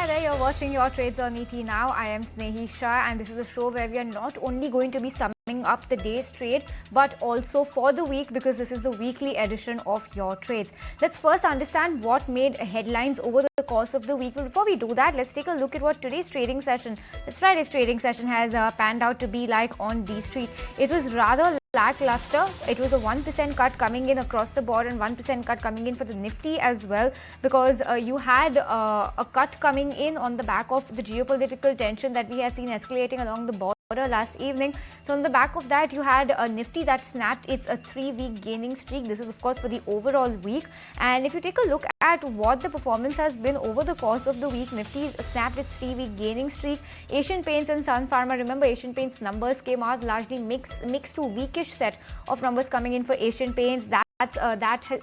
Hi there, you're watching Your Trades on ET Now. I am Snehi Shah, and this is a show where we are not only going to be summing up the day's trade but also for the week, because this is the weekly edition of Your Trades. Let's first understand what made headlines over the course of the week. But before we do that, let's take a look at what today's trading session, this Friday's trading session, has panned out to be like on D Street. It was rather lackluster. It was a 1% cut coming in across the board and 1% cut coming in for the Nifty as well, because you had a cut coming in on the back of the geopolitical tension that we had seen escalating along the border last evening. So on the back of that, you had a Nifty that snapped its 3-week gaining streak. This is of course for the overall week, and if you take a look at what the performance has been over the course of the week, Nifty snapped its 3-week gaining streak. Asian Paints and Sun Pharma, remember Asian Paints numbers came out largely mixed to weakish set of numbers coming in for Asian Paints. That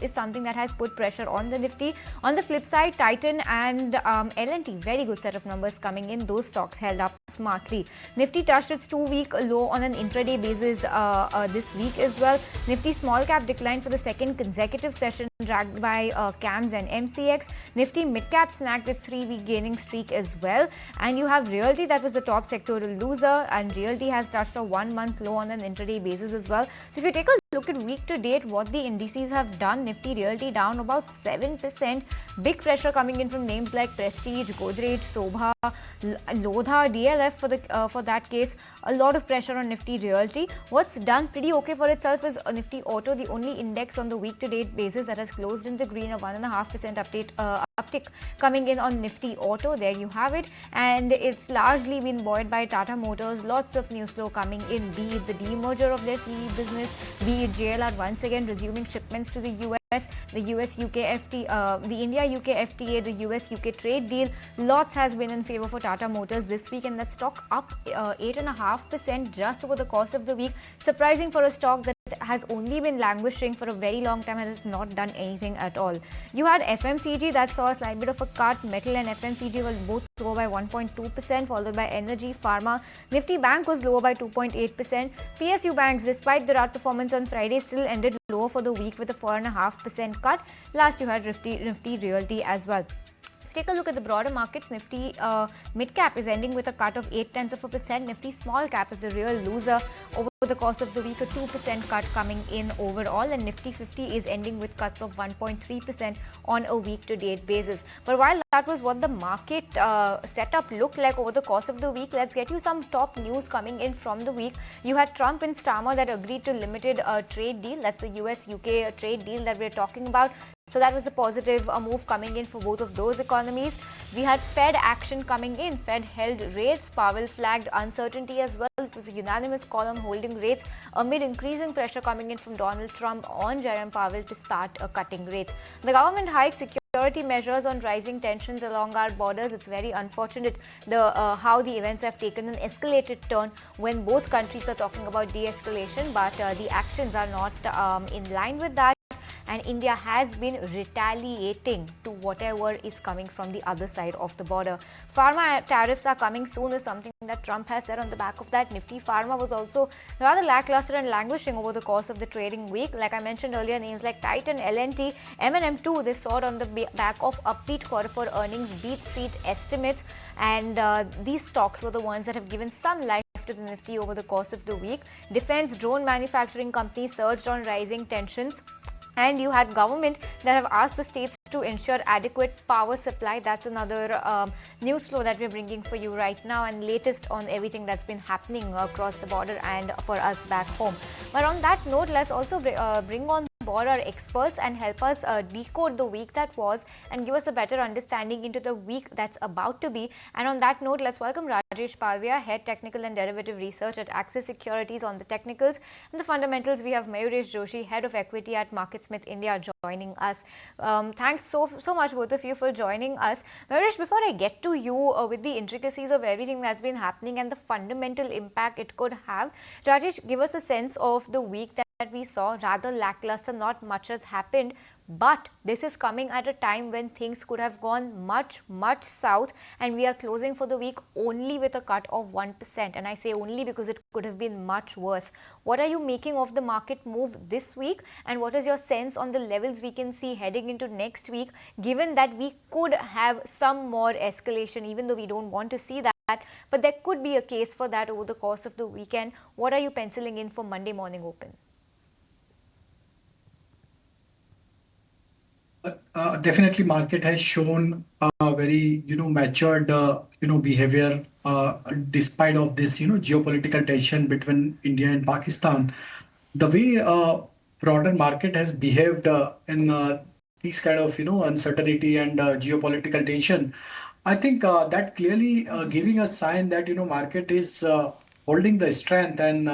is something that has put pressure on the Nifty. On the flip side, Titan and L&T, very good set of numbers coming in. Those stocks held up smartly. Nifty touched its 2-week low on an intraday basis this week as well. Nifty small cap declined for the second consecutive session, dragged by CAMS and MCX. Nifty mid cap snagged its 3-week gaining streak as well. And you have Realty, that was the top sectoral loser, and Realty has touched a 1-month low on an intraday basis as well. So if you take a look at week to date, what the indices have done, Nifty Realty down about 7%. Big pressure coming in from names like Prestige, Godrej, Sobha, Lodha, DLF for that case. A lot of pressure on Nifty Realty. What's done pretty okay for itself is Nifty Auto, the only index on the week to date basis that has closed in the green, of 1.5% uptick coming in on Nifty Auto. There you have it, and it's largely been buoyed by Tata Motors. Lots of news flow coming in, be it the demerger of their CE business, be it JLR once again resuming shipments to the US, the US-UK FTA, the India-UK FTA, the US-UK trade deal. Lots has been in favor for Tata Motors this week, and that stock up 8.5% just over the course of the week. Surprising for a stock that has only been languishing for a very long time and has not done anything at all. You had FMCG that saw a slight bit of a cut. Metal and FMCG were both lower by 1.2%, followed by Energy, Pharma. Nifty Bank was lower by 2.8%. PSU banks, despite their outperformance on Friday, still ended lower for the week with a 4.5% cut. Last, you had Nifty Realty as well. Take a look at the broader markets. Nifty mid cap is ending with a cut of 0.8%. Nifty small cap is the real loser over the course of the week, a 2% cut coming in overall, and Nifty 50 is ending with cuts of 1.3% on a week to date basis. But while that was what the market setup looked like over the course of the week, let's get you some top news coming in from the week. You had Trump and Starmer that agreed to limited trade deal. That's the US-UK trade deal that we're talking about. So that was a positive move coming in for both of those economies. We had Fed action coming in. Fed held rates. Powell flagged uncertainty as well. It was a unanimous call on holding rates amid increasing pressure coming in from Donald Trump on Jerome Powell to start cutting rates. The government hiked security measures on rising tensions along our borders. It's very unfortunate how the events have taken an escalated turn when both countries are talking about de-escalation, but the actions are not in line with that. And India has been retaliating to whatever is coming from the other side of the border. Pharma tariffs are coming soon is something that Trump has said. On the back of that, Nifty Pharma was also rather lackluster and languishing over the course of the trading week. Like I mentioned earlier, names like Titan, L&T, M&M too, they soared on the back of upbeat Q4 earnings, beat street estimates, and these stocks were the ones that have given some life to the Nifty over the course of the week. Defense, drone manufacturing companies surged on rising tensions. And you had government that have asked the states to ensure adequate power supply. That's another news flow that we're bringing for you right now, and latest on everything that's been happening across the border and for us back home. But on that note, let's also bring on board our experts and help us decode the week that was and give us a better understanding into the week that's about to be. And on that note, let's welcome Rajesh Palvia, Head Technical and Derivative Research at Axis Securities on the technicals and the fundamentals. We have Mayuresh Joshi, Head of Equity at MarketSmith India, joining us. Thanks so much both of you for joining us. Mayuresh, before I get to you with the intricacies of everything that's been happening and the fundamental impact it could have, Rajesh, give us a sense of the week that we saw. Rather lackluster, not much has happened. But this is coming at a time when things could have gone much, much south, and we are closing for the week only with a cut of 1%. And I say only because it could have been much worse. What are you making of the market move this week, and what is your sense on the levels we can see heading into next week, given that we could have some more escalation, even though we don't want to see that, but there could be a case for that over the course of the weekend? What are you penciling in for Monday morning open? Definitely, market has shown very matured behavior despite of this geopolitical tension between India and Pakistan. The way broader market has behaved in these kind of uncertainty and geopolitical tension, I think that clearly giving a sign that market is holding the strength, and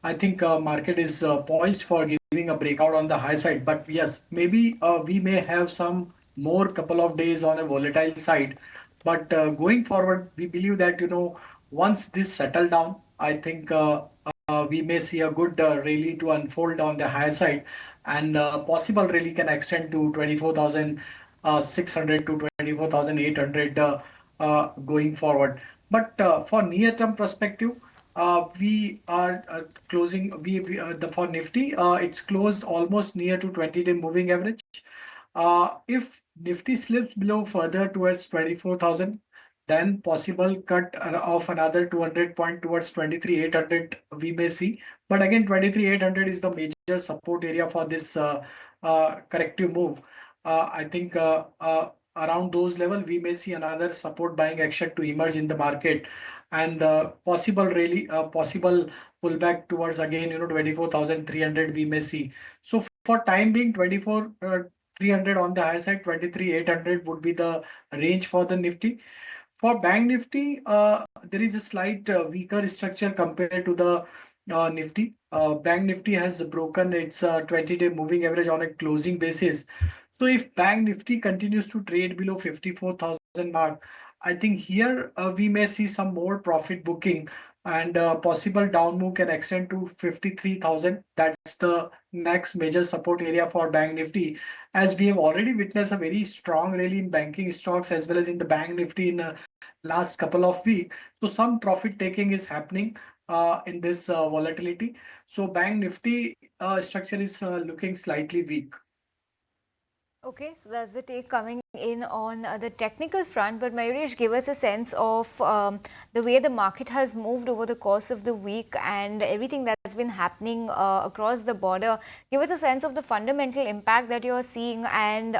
I think market is poised for giving a breakout on the high side. But yes, maybe we may have some more couple of days on a volatile side. But going forward, we believe that once this settle down, I think we may see a good rally to unfold on the higher side, and possible rally can extend to 24,600 to 24,800 going forward. But for near-term perspective, we are closing. The for Nifty, it's closed almost near to 20-day moving average. If Nifty slips below further towards 24,000, then possible cut of another 200 point towards 23,800 we may see. But again, 23,800 is the major support area for this corrective move. I think around those level we may see another support buying action to emerge in the market, and possible pullback towards again 24,300 we may see. So for time being, 24,300 on the higher side, 23,800 would be the range for the Nifty. For Bank Nifty, there is a slight weaker structure compared to the Nifty. Bank Nifty has broken its 20-day moving average on a closing basis. So if Bank Nifty continues to trade below 54,000 mark, I think here we may see some more profit booking, and possible down move can extend to 53,000. That's the next major support area for Bank Nifty, as we have already witnessed a very strong rally in banking stocks as well as in the Bank Nifty in last couple of weeks. So some profit taking is happening in this volatility. So Bank Nifty structure is looking slightly weak. Okay, so that's the take coming in on the technical front. But Mayuresh, give us a sense of the way the market has moved over the course of the week and everything that's been happening across the border. Give us a sense of the fundamental impact that you're seeing. And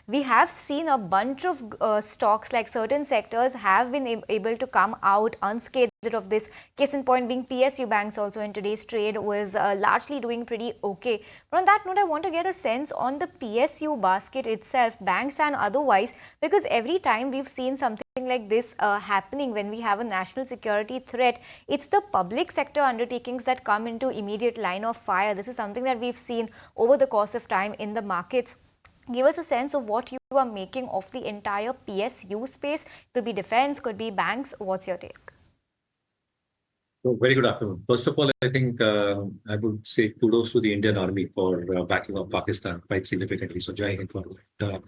we have seen a bunch of stocks, like certain sectors, have been able to come out unscathed of this. Case in point being PSU banks also in today's trade was largely doing pretty okay. But on that note, I want to get a sense on the PSU basket itself, banks and otherwise, because every time we've seen something like this happening when we have a national security threat, it's the public sector undertakings that come into immediate line of fire. This is something that we've seen over the course of time in the markets. Give us a sense of what you are making of the entire PSU space. Could be defense, could be banks. What's your take? So very good afternoon. First of all, I think I would say kudos to the Indian Army for backing up Pakistan quite significantly. So Jai Hind for that.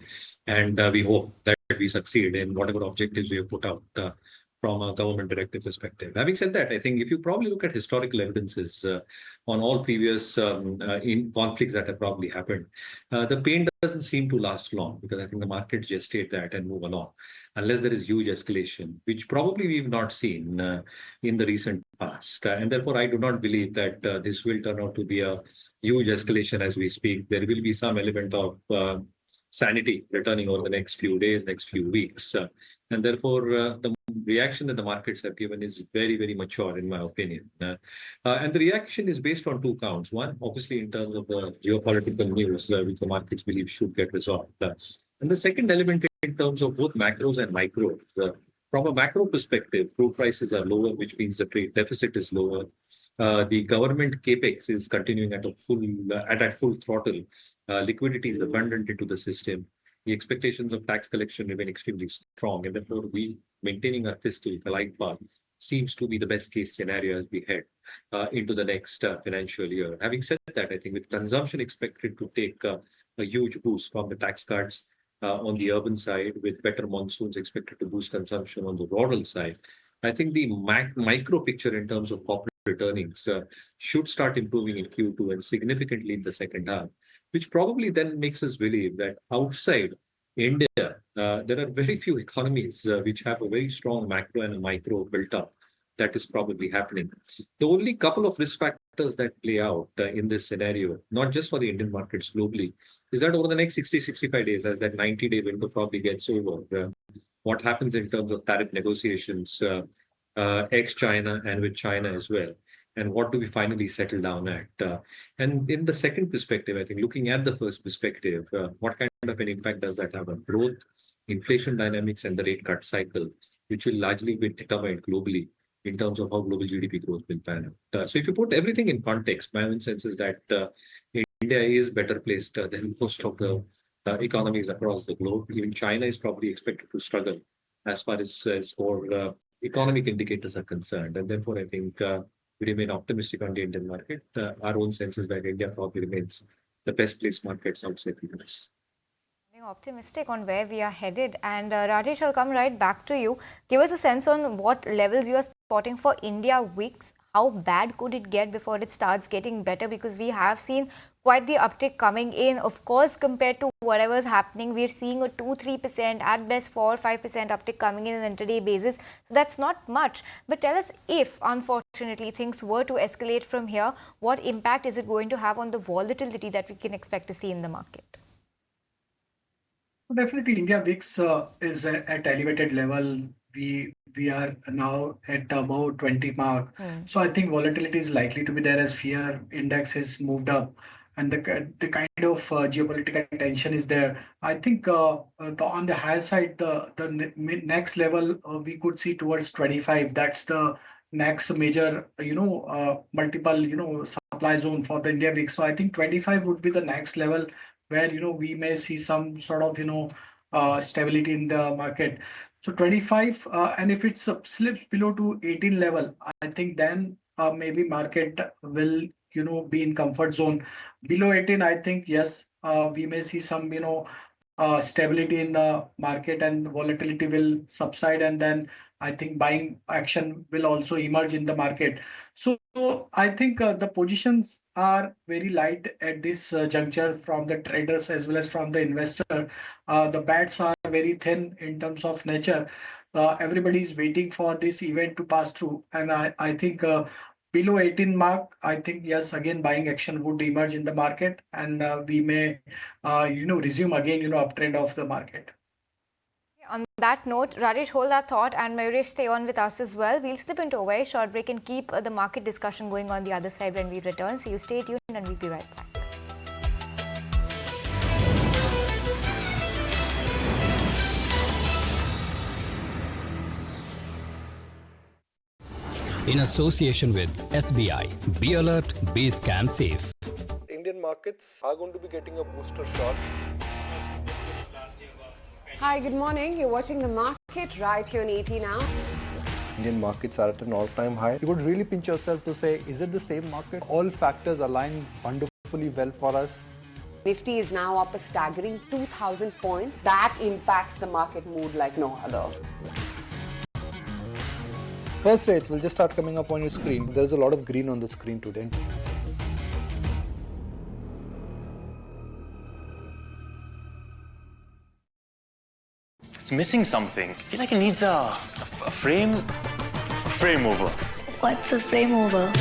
And we hope that we succeed in whatever objectives we have put out from a government directive perspective. Having said that, I think if you probably look at historical evidences on all previous in conflicts that have probably happened, the pain doesn't seem to last long, because I think the market gestate that and move along, unless there is huge escalation, which probably we've not seen in the recent past. And therefore, I do not believe that this will turn out to be a huge escalation as we speak. There will be some element of sanity returning over the next few days, next few weeks. And therefore, the reaction that the markets have given is very, very mature, in my opinion. And the reaction is based on two counts. One, obviously, in terms of the geopolitical news, which the markets believe should get resolved. And the second element in terms of both macros and micros. From a macro perspective, crude prices are lower, which means the trade deficit is lower. The government capex is continuing at full throttle. Liquidity is abundant into the system. The expectations of tax collection remain extremely strong, and therefore maintaining our fiscal glide path seems to be the best case scenario as we head into the next financial year. Having said that, I think with consumption expected to take a huge boost from the tax cuts on the urban side, with better monsoons expected to boost consumption on the rural side, I think the micro picture in terms of corporate earnings should start improving in Q2 and significantly in the second half, which probably then makes us believe that outside India, there are very few economies which have a very strong macro and a micro built up. That is probably happening. The only couple of risk factors that play out in this scenario, not just for the Indian markets globally, is that over the next 60, 65 days, as that 90-day window probably gets over, what happens in terms of tariff negotiations ex-China and with China as well, and what do we finally settle down at? And in the second perspective, I think looking at the first perspective, what kind of an impact does that have on growth, inflation dynamics, and the rate cut cycle, which will largely be determined globally in terms of how global GDP growth will pan out. So if you put everything in context, my own sense is that India is better placed than most of the economies across the globe. Even China is probably expected to struggle as far as for economic indicators are concerned. And therefore, I think we remain optimistic on the Indian market. Our own sense is that India probably remains the best placed markets outside the US. Optimistic on where we are headed. And Rajesh, I'll come right back to you. Give us a sense on what levels you are spotting for India wicks. How bad could it get before it starts getting better? Because we have seen quite the uptick coming in. Of course, compared to whatever's happening, we're seeing a 2-3%, at best 4-5% uptick coming in on an intraday basis. So that's not much. But tell us, if unfortunately things were to escalate from here, what impact is it going to have on the volatility that we can expect to see in the market? Definitely, India VIX is at elevated level. We are now at about 20 mark. So I think volatility is likely to be there as fear index has moved up, and the kind of geopolitical tension is there. I think on the higher side, the next level we could see towards 25. That's the next major multiple supply zone for the India VIX. So I think 25 would be the next level where we may see some sort of stability in the market. So 25, and if it slips below to 18 level, I think then maybe market will be in comfort zone. Below 18, I think yes, we may see some stability in the market and volatility will subside, and then I think buying action will also emerge in the market. So I think the positions are very light at this juncture from the traders as well as from the investor. The bets are very thin in terms of nature. Everybody is waiting for this event to pass through, and I think below 18 mark, I think yes, again buying action would emerge in the market, and we may resume again uptrend of the market. On that note, Rajesh, hold that thought, and Mayuresh, stay on with us as well. We'll slip into a very short break and keep the market discussion going on the other side when we return. So you stay tuned and we'll be right back. In association with SBI, be alert, be scam safe. Indian markets are going to be getting a booster shot. Hi, good morning. You're watching the market right here on ET now. Indian markets are at an all-time high. You could really pinch yourself to say, is it the same market? All factors align wonderfully well for us. Nifty is now up a staggering 2,000 points. That impacts the market mood like no other. First rates will just start coming up on your screen. There's a lot of green on the screen today. It's missing something. I feel like it needs a frame over. What's a frame over?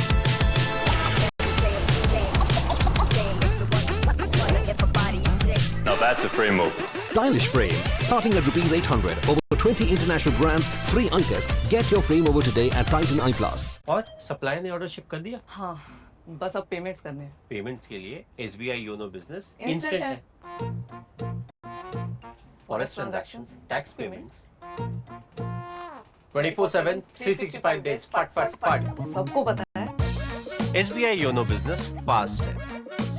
Now that's a frame over. Stylish frames starting at rupees 800. Over 20 international brands, free eye test. Get your frame over today at Titan Eye Plus. और supplier ने order ship कर दिया? हाँ, बस अब payments करने हैं। Payments के लिए SBI योनो बिजनेस इंस्टेंट है। Forex transactions, tax payments, 24/7, 365 days, फट। सबको पता है। SBI योनो बिजनेस फास्ट है,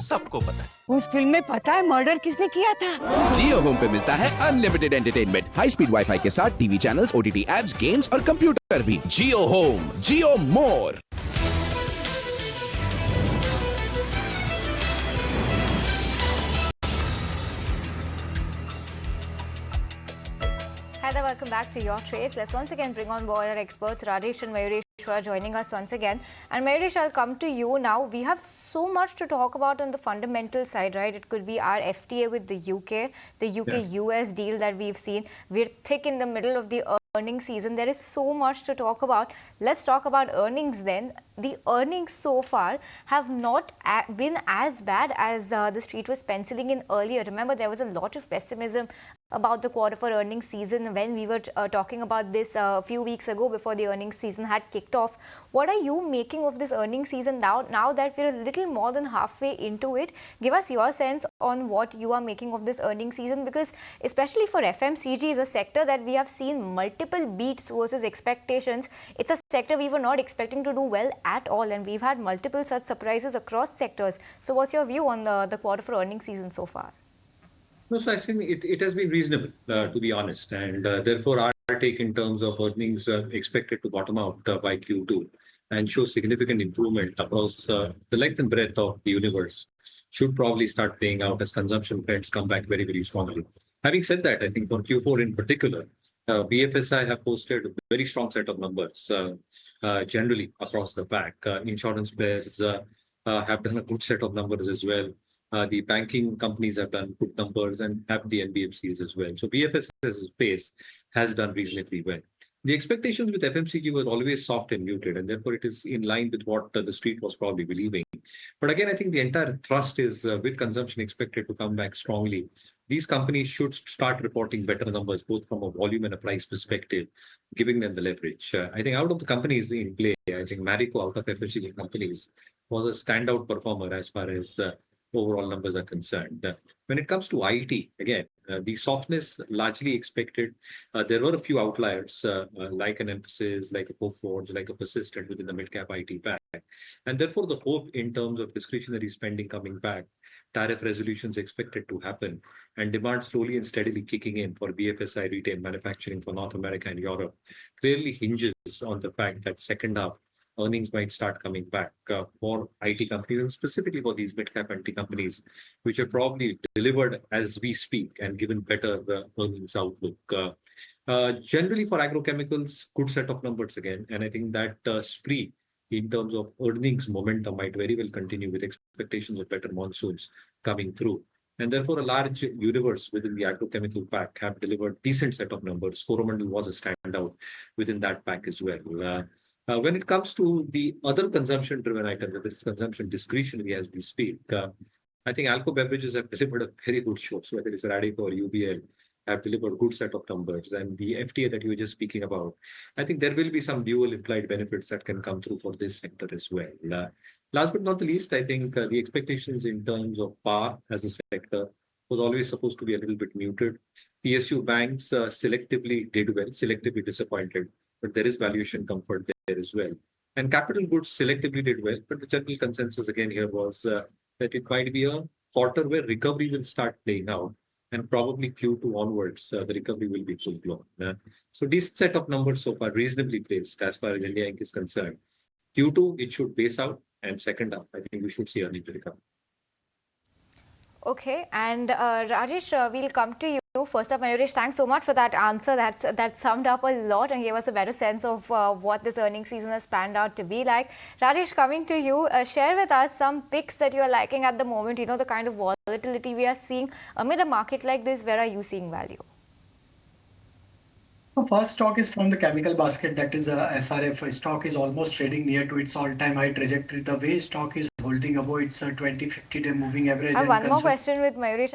सबको पता है। उस फिल्म में पता है मर्डर किसने किया था? जियो होम पे मिलता है unlimited entertainment, high speed wifi के साथ TV channels, OTT apps, games और कंप्यूटर भी। Jio home, Jio more. Hi there, welcome back to Your Trades. Let's once again bring on board our experts, Rajesh and Mayuresh, who are joining us once again. And Mayuresh, I'll come to you now. We have so much to talk about on the fundamental side, right? It could be our FTA with the UK, the UK-US deal that we've seen. We're thick in the middle of the earnings season. There is so much to talk about. Let's talk about earnings then. The earnings so far have not been as bad as the street was penciling in earlier. Remember, there was a lot of pessimism about the quarter for earnings season when we were talking about this a few weeks ago before the earnings season had kicked off. What are you making of this earnings season now that we're a little more than halfway into it? Give us your sense on what you are making of this earnings season, because especially for FMCG is a sector that we have seen multiple beats versus expectations. It's a sector we were not expecting to do well at all, and we've had multiple such surprises across sectors. So what's your view on the quarter for earnings season so far? No, so I think it has been reasonable, to be honest, and therefore our take in terms of earnings expected to bottom out by Q2 and show significant improvement across the length and breadth of the universe should probably start playing out as consumption trends come back very, very strongly. Having said that, I think for Q4 in particular, BFSI have posted a very strong set of numbers generally across the pack. Insurance players have done a good set of numbers as well. The banking companies have done good numbers and have the NBFCs as well. So BFSI's space has done reasonably well. The expectations with FMCG were always soft and muted, and therefore it is in line with what the street was probably believing. But again, I think the entire thrust is with consumption expected to come back strongly. These companies should start reporting better numbers, both from a volume and a price perspective, giving them the leverage. I think out of the companies in play, I think Marico out of FMCG companies was a standout performer as far as overall numbers are concerned. When it comes to IT, again, the softness largely expected. There were a few outliers, like an Emphasis, like a Coforge, like a Persistent within the mid-cap IT pack. And therefore, the hope in terms of discretionary spending coming back, tariff resolutions expected to happen, and demand slowly and steadily kicking in for BFSI retail manufacturing for North America and Europe clearly hinges on the fact that second half earnings might start coming back for IT companies, and specifically for these mid-cap IT companies, which are probably delivered as we speak and given better earnings outlook. Generally for agrochemicals, good set of numbers again. And I think that spree in terms of earnings momentum might very well continue with expectations of better monsoons coming through. And therefore, a large universe within the agrochemical pack have delivered decent set of numbers. Coromandel was a standout within that pack as well. When it comes to the other consumption-driven items, whether it's consumption discretionary as we speak, I think alcohol beverages have delivered a very good show. So whether it's Radico or UBL have delivered a good set of numbers. And the FTA that you were just speaking about, I think there will be some dual implied benefits that can come through for this sector as well. Last but not the least, I think the expectations in terms of power as a sector was always supposed to be a little bit muted. PSU banks selectively did well, selectively disappointed, but there is valuation comfort there as well. And capital goods selectively did well, but the general consensus again here was that it might be a quarter where recovery will start playing out, and probably Q2 onwards, the recovery will be full blown. So this set of numbers so far reasonably placed as far as India Inc. is concerned. Q2, it should base out, and second half, I think we should see earnings recovery. Okay, and Rajesh, we'll come to you. First up, Mayuresh, thanks so much for that answer. That summed up a lot and gave us a better sense of what this earnings season has panned out to be like. Rajesh, coming to you, share with us some picks that you are liking at the moment. You know, the kind of volatility we are seeing amid a market like this. Where are you seeing value? The first stock is from the chemical basket, that is SRF. Stock is almost trading near to its all-time high trajectory. The way stock is holding above its 20-50-day moving average. I have one more question with Mayuresh.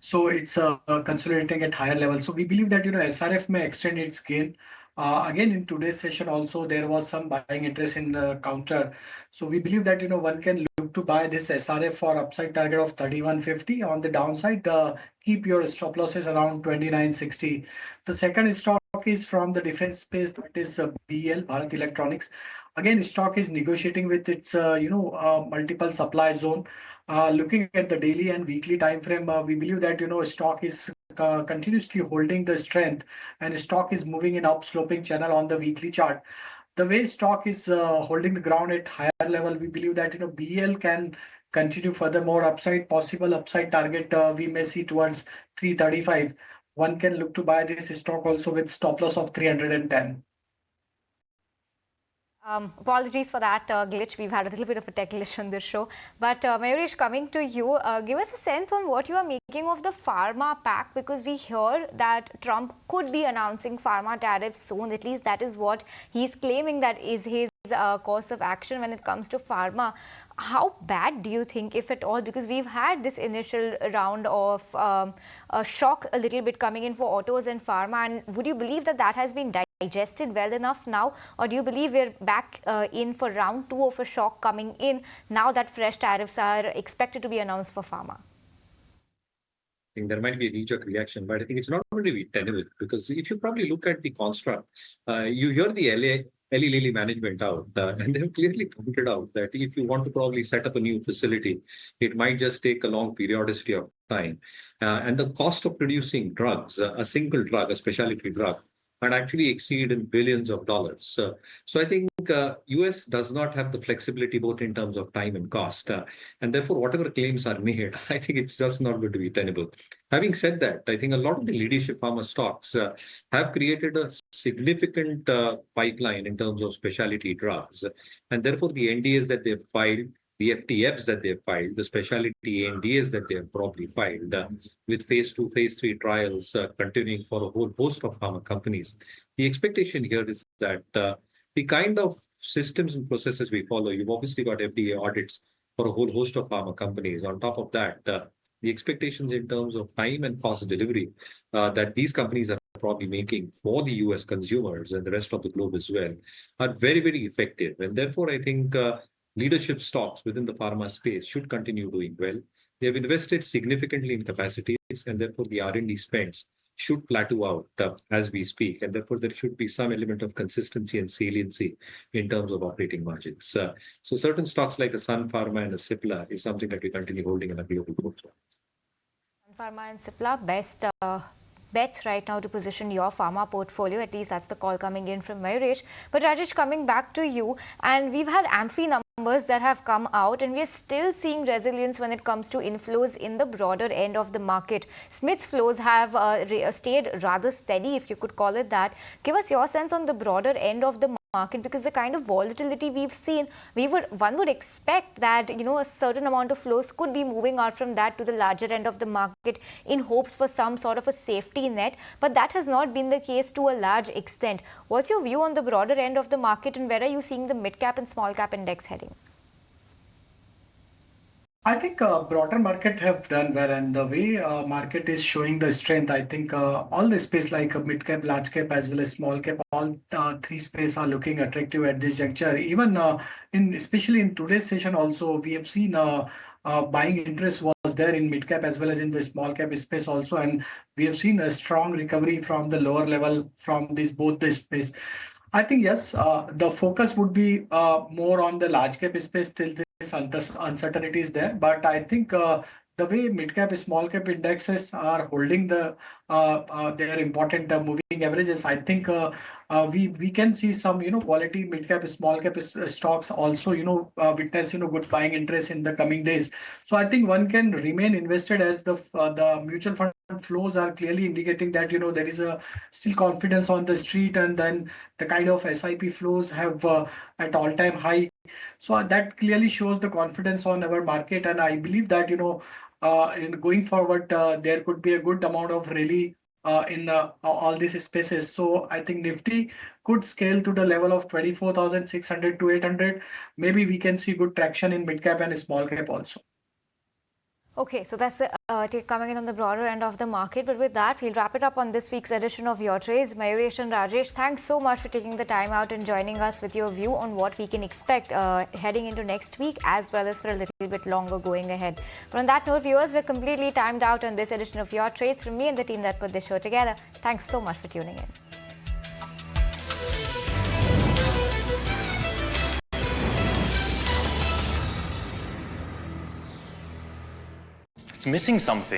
So it's consolidating at higher levels. So we believe that SRF may extend its gain. Again, in today's session also there was some buying interest in counter. So we believe that one can look to buy this SRF for upside target of 3150. On the downside, keep your stop losses around 2960. The second stock is from the defense space, that is BEL, Bharat Electronics. Again, stock is negotiating with its multiple supply zone. Looking at the daily and weekly time frame, we believe that stock is continuously holding the strength, and stock is moving in upsloping channel on the weekly chart. The way stock is holding the ground at higher level, we believe that BEL can continue. Furthermore, possible upside target we may see towards 335. one can look to buy this stock also with stop loss of 310. Apologies for that glitch. We've had a little bit of a tech glitch on this show. But Mayuresh, coming to you, give us a sense on what you are making of the pharma pack, because we hear that Trump could be announcing pharma tariffs soon. At least that is what he's claiming that is his course of action when it comes to pharma. How bad do you think, if at all, because we've had this initial round of a shock a little bit coming in for autos and pharma, and would you believe that that has been digested well enough now, or do you believe we're back in for round 2 of a shock coming in now that fresh tariffs are expected to be announced for pharma? I think there might be a knee-jerk reaction, but I think it's not going to be tenable, because if you probably look at the construct, you hear the Eli Lilly management out, and they've clearly pointed out that if you want to probably set up a new facility, it might just take a long periodicity of time. And the cost of producing drugs, a single drug, a specialty drug, might actually exceed in billions of dollars. So I think US does not have the flexibility both in terms of time and cost. And therefore, whatever claims are made, I think it's just not going to be tenable. Having said that, I think a lot of the leadership pharma stocks have created a significant pipeline in terms of specialty drugs. And therefore, the NDAs that they've filed, the FTFs that they've filed, the specialty NDAs that they have probably filed, with phase 2, phase 3 trials continuing for a whole host of pharma companies. The expectation here is that the kind of systems and processes we follow, you've obviously got FDA audits for a whole host of pharma companies. On top of that, the expectations in terms of time and cost delivery that these companies are probably making for the US consumers and the rest of the globe as well are very, very effective. And therefore, I think leadership stocks within the pharma space should continue doing well. They have invested significantly in capacities, and therefore the R&D spends should plateau out as we speak. And therefore, there should be some element of consistency and saliency in terms of operating margins. So certain stocks like a Sun Pharma and a Cipla is something that we continue holding in a global portfolio. Sun Pharma and Cipla, best bets right now to position your pharma portfolio. At least that's the call coming in from Mayuresh. But Rajesh, coming back to you, and we've had Amphi numbers that have come out, and we're still seeing resilience when it comes to inflows in the broader end of the market. Smith's flows have stayed rather steady, if you could call it that. Give us your sense on the broader end of the market, because the kind of volatility we've seen, one would expect that a certain amount of flows could be moving out from that to the larger end of the market in hopes for some sort of a safety net, but that has not been the case to a large extent. What's your view on the broader end of the market, and where are you seeing the mid cap and small cap index heading? I think broader market have done well, and the way market is showing the strength, I think all the space like mid cap, large cap, as well as small cap, all three space are looking attractive at this juncture. Even especially in today's session, also we have seen buying interest was there in mid cap as well as in the small cap space also, and we have seen a strong recovery from the lower level from both the space. I think yes, the focus would be more on the large cap space till this uncertainty is there. But I think the way mid cap, small cap indexes are holding their important moving averages, I think we can see some quality mid cap, small cap stocks also witness good buying interest in the coming days. So I think one can remain invested as the mutual fund flows are clearly indicating that there is a still confidence on the street, and then the kind of SIP flows have at all-time high. So that clearly shows the confidence on our market, and I believe that in going forward there could be a good amount of rally in all these spaces. So I think Nifty could scale to the level of 24,600 to 800. Maybe we can see good traction in mid cap and small cap also. Okay, so that's coming in on the broader end of the market. But with that, we'll wrap it up on this week's edition of Your Trades. Mayuresh and Rajesh, thanks so much for taking the time out and joining us with your view on what we can expect heading into next week, as well as for a little bit longer going ahead. But on that note, viewers, we're completely timed out on this edition of Your Trades. From me and the team that put this show together, thanks so much for tuning in. It's missing something.